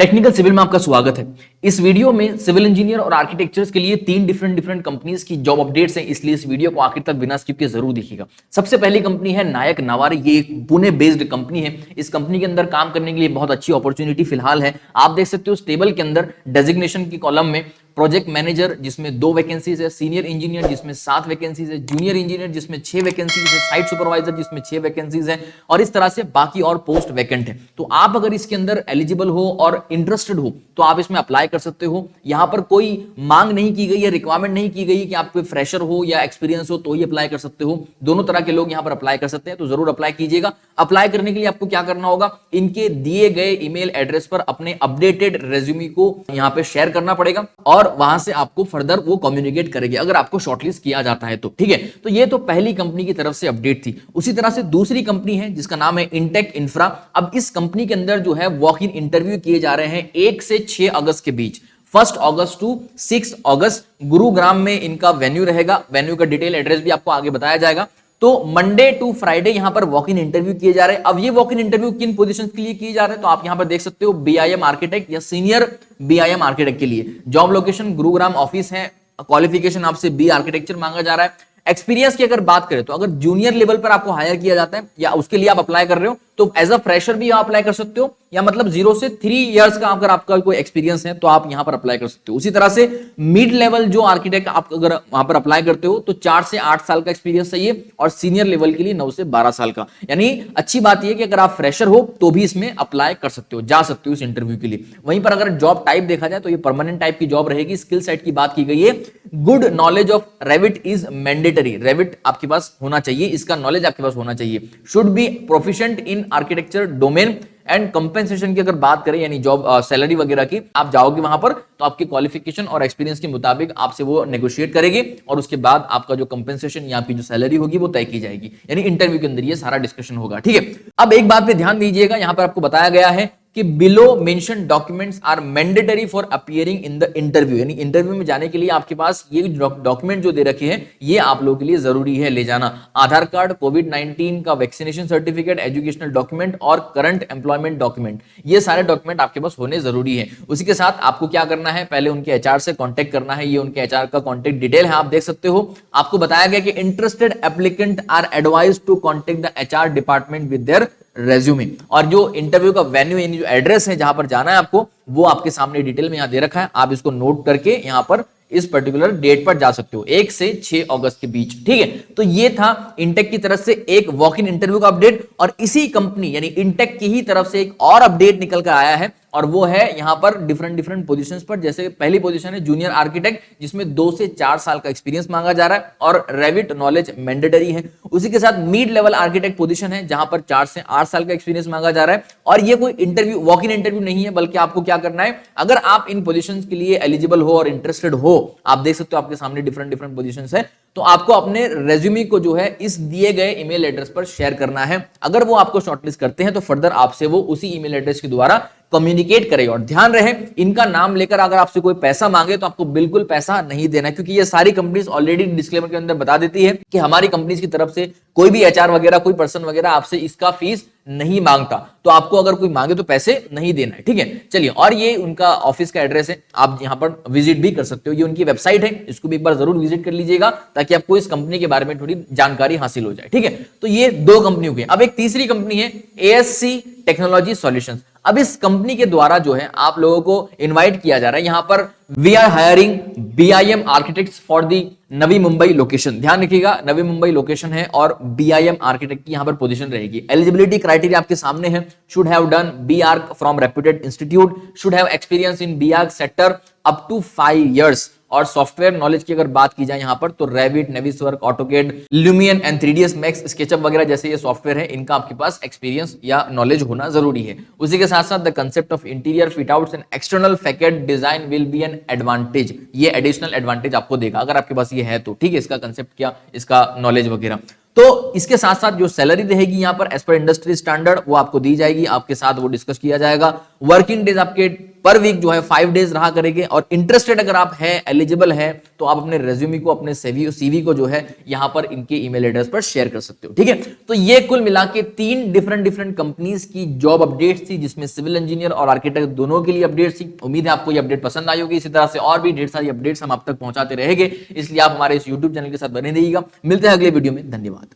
Technical civil में आपका स्वागत है। इस वीडियो में सिविल इंजीनियर और आर्किटेक्चर्स के लिए तीन डिफरेंट कंपनीज की जॉब अपडेट्स हैं, इसलिए इस वीडियो को आखिर तक बिना स्किप के जरूर देखिएगा। सबसे पहली कंपनी है नायक नवारी। ये एक पुणे बेस्ड कंपनी है। इस कंपनी के अंदर काम करने के लिए बहुत अच्छी अपॉर्चुनिटी फिलहाल है। आप देख सकते हो टेबल के अंदर डेजिग्नेशन की कॉलम में प्रोजेक्ट मैनेजर जिसमें 2 वैकेंसीज है, सीनियर इंजीनियर जिसमें 7 वैकेंसीज है, जूनियर इंजीनियर जिसमें 6 वैकेंसीज है, साइट सुपरवाइजर जिसमें 6 वैकेंसीज है और इस तरह से बाकी और पोस्ट वैकेंट है। तो आप अगर इसके अंदर एलिजिबल हो और इंटरेस्टेड हो तो आप इसमें अप्लाई कर सकते हो। यहां पर कोई मांग नहीं की गई है, रिक्वायरमेंट नहीं की गई कि आप कोई फ्रेशर हो या एक्सपीरियंस हो तो ही अप्लाई कर सकते हो। दोनों तरह के लोग यहां पर अप्लाई कर सकते हैं, तो जरूर अप्लाई कीजिएगा। अप्लाई करने के लिए आपको क्या करना होगा, इनके दिए गए ईमेल एड्रेस पर अपने अपडेटेड रेज्यूमे को यहां पे शेयर करना पड़ेगा और वहां से आपको फर्दर वो कम्युनिकेट करेंगे अगर आपको शॉर्टलिस्ट किया जाता है तो। ठीक है, तो ये तो पहली कंपनी की तरफ से अपडेट थी। उसी तरह से दूसरी कंपनी है जिसका नाम है इंटेक इंफ्रा। अब इस कंपनी के अंदर जो है वॉक इन इंटरव्यू किए जा रहे हैं 1 से 6 अगस्त के बीच। 1 अगस्त टू 6 अगस्त गुरुग्राम में इनका वेन्यू रहेगा। वेन्यू का डिटेल एड्रेस भी आपको आगे बताया जाएगा। तो मंडे टू फ्राइडे यहां पर वॉक इन इंटरव्यू किए जा रहे हैं। अब ये वॉक इन इंटरव्यू किन पोजीशंस के लिए किए जा रहे हैं तो आप यहां पर देख सकते हो, बीआईएम आर्किटेक्ट या सीनियर बीआईएम आर्किटेक्ट के लिए। जॉब लोकेशन गुरुग्राम ऑफिस है। क्वालिफिकेशन आपसे बी आर्किटेक्चर मांगा जा रहा है। एक्सपीरियंस की अगर बात करें तो अगर जूनियर लेवल पर आपको हायर किया जाता है या उसके लिए आप अप्लाई कर रहे हो तो एज अ फ्रेशर भी आप अप्लाई कर सकते हो, या मतलब 0 से 3 इयर्स का अगर आपका कोई एक्सपीरियंस है तो आप यहां पर अप्लाई कर सकते हो। उसी तरह से मिड लेवल जो आर्किटेक्ट आप अगर वहां पर अप्लाई करते हो तो 4 से 8 साल का एक्सपीरियंस चाहिए और सीनियर लेवल के लिए 9 से 12 साल का। यानी अच्छी बात यह कि अगर आप फ्रेशर हो तो भी इसमें अप्लाई कर सकते हो, जा सकते हो इस इंटरव्यू के लिए। वहीं पर अगर जॉब टाइप देखा जाए तो ये परमानेंट टाइप की जॉब रहेगी। स्किल सेट की बात की गई है, good knowledge of Revit is mandatory. Revit आपके पास होना चाहिए, इसका नॉलेज आपके पास होना चाहिए। Should be proficient in architecture domain and compensation की अगर बात करें यानी जॉब सैलरी वगैरह की, आप जाओगे वहां पर तो आपके क्वालिफिकेशन और एक्सपीरियंस के मुताबिक आपसे वो नेगोशिएट करेंगे और उसके बाद आपका जो कंपेंसेशन या आपकी जो सैलरी होगी वो तय की जाएगी। यानी इंटरव्यू के अंदर ये सारा डिस्कशन होगा। ठीक है, अब एक बात पे ध्यान दीजिएगा, यहां पर आपको बताया गया है कि below mention documents are mandatory for appearing in the interview. यानी इंटरव्यू में जाने के लिए आपके पास ये डॉक्यूमेंट जो दे रखे हैं ये आप लोगों के लिए जरूरी है ले जाना। आधार कार्ड, कोविड-19 का वैक्सीनेशन सर्टिफिकेट, एजुकेशनल डॉक्यूमेंट और करंट एम्प्लॉयमेंट डॉक्यूमेंट, ये सारे डॉक्यूमेंट आपके पास होने जरूरी है। उसी के साथ आपको क्या करना है, पहले उनके एचआर से कांटेक्ट करना है। ये उनके एचआर का कांटेक्ट डिटेल है, आप देख सकते हो। आपको बताया गया कि interested applicant are advised to contact the HR department with their resume. और जो इंटरव्यू का वेन्यू यानी जो एड्रेस है जहां पर जाना है आपको, वो आपके सामने डिटेल में यहां दे रखा है। आप इसको नोट करके यहां पर इस पर्टिकुलर डेट पर जा सकते हो, 1 से 6 अगस्त के बीच। ठीक है, तो ये था इंटेक की तरफ से एक वॉक इन इंटरव्यू का अपडेट। और इसी कंपनी यानी इंटेक की ही तरफ से एक और अपडेट निकल कर आया है और वो है यहां पर डिफरेंट पोजीशंस पर। जैसे पहली पोजीशन है जूनियर आर्किटेक्ट जिसमें 2 से 4 साल का एक्सपीरियंस मांगा जा रहा है और रेविट नॉलेज मैंडेटरी है। उसी के साथ मिड लेवल आर्किटेक्ट पोजीशन है जहां पर 4 से 8 साल का एक्सपीरियंस मांगा जा रहा है। और ये कोई इंटरव्यू वॉक इन इंटरव्यू नहीं है, बल्कि आपको क्या करना है, अगर आप इन पोजीशंस के लिए एलिजिबल हो और इंटरेस्टेड हो, आप देख सकते हो आपके सामने डिफरेंट पोजीशंस है, तो आपको अपने रेज्यूमे को जो है इस दिए गए ईमेल एड्रेस पर शेयर करना है। अगर वो आपको शॉर्टलिस्ट करते हैं तो फर्दर आपसे वो उसी ईमेल एड्रेस के द्वारा कम्युनिकेट करेगा। और ध्यान रहे, इनका नाम लेकर अगर आपसे कोई पैसा मांगे तो आपको बिल्कुल पैसा नहीं देना, क्योंकि ये सारी कंपनीज ऑलरेडी डिस्क्लेमर के अंदर बता देती है कि हमारी कंपनीज की तरफ से कोई भी एचआर वगैरह कोई पर्सन वगैरह आपसे इसका फीस नहीं मांगता। तो आपको अगर कोई मांगे तो पैसे नहीं देना है। ठीक है, चलिए, और ये उनका ऑफिस का एड्रेस है, आप यहां पर विजिट भी कर सकते हो। ये उनकी वेबसाइट है, इसको भी एक बार जरूर विजिट कर लीजिएगा ताकि आपको इस कंपनी के बारे में थोड़ी जानकारी हासिल हो जाए। ठीक है, तो ये 2 कंपनियों की। अब एक तीसरी कंपनी है एएससी टेक्नोलॉजी सॉल्यूशंस। अब इस कंपनी के द्वारा जो है आप लोगों को इनवाइट किया जा रहा है, यहां पर we are hiring BIM architects for the Navi Mumbai location. ध्यान रखिएगा, नवी मुंबई लोकेशन है और बीआईएम आर्किटेक्ट की यहां पर पोजीशन रहेगी। एलिजिबिलिटी क्राइटेरिया आपके सामने है, should have done B Arch from reputed institute, should have experience in B Arch sector up to 5 years. और सॉफ्टवेयर नॉलेज की अगर बात की जाए यहां पर तो Revit, Navisworks, AutoCAD, Lumion and 3ds max, SketchUp वगैरह जैसे ये सॉफ्टवेयर है, इनका आपके पास एक्सपीरियंस या नॉलेज होना जरूरी है। उसी के साथ साथ the concept of interior fit outs and external facet design will be an advantage. ये एडिशनल एडवांटेज आपको देगा अगर आपके पास ये है तो। ठीक है, इसका कंसेप्ट क्या, इसका नॉलेज वगैरह। तो इसके साथ साथ जो सैलरी रहेगी यहां पर एज पर इंडस्ट्री स्टैंडर्ड वो आपको दी जाएगी, आपके साथ वो डिस्कस किया जाएगा। वर्किंग डेज आपके पर वीक जो है 5 डेज रहा करेंगे। और इंटरेस्टेड अगर आप है, एलिजिबल है, तो आप अपने रेज्यूमे को, अपने सीवी को जो है यहां पर इनके ईमेल एड्रेस पर शेयर कर सकते हो। ठीक है, तो ये कुल मिला के 3 डिफरेंट कंपनीज की जॉब अपडेट्स थी, जिसमें सिविल इंजीनियर और आर्किटेक्ट दोनों के लिए अपडेट्स थी। उम्मीद है आपको ये अपडेट पसंद आई होगी। इसी तरह से और भी ढेर सारी अपडेट्स हम आप तक पहुंचाते रहेंगे, इसलिए आप हमारे इस यूट्यूब चैनल के साथ बने रहिएगा। मिलते हैं अगले वीडियो में। धन्यवाद।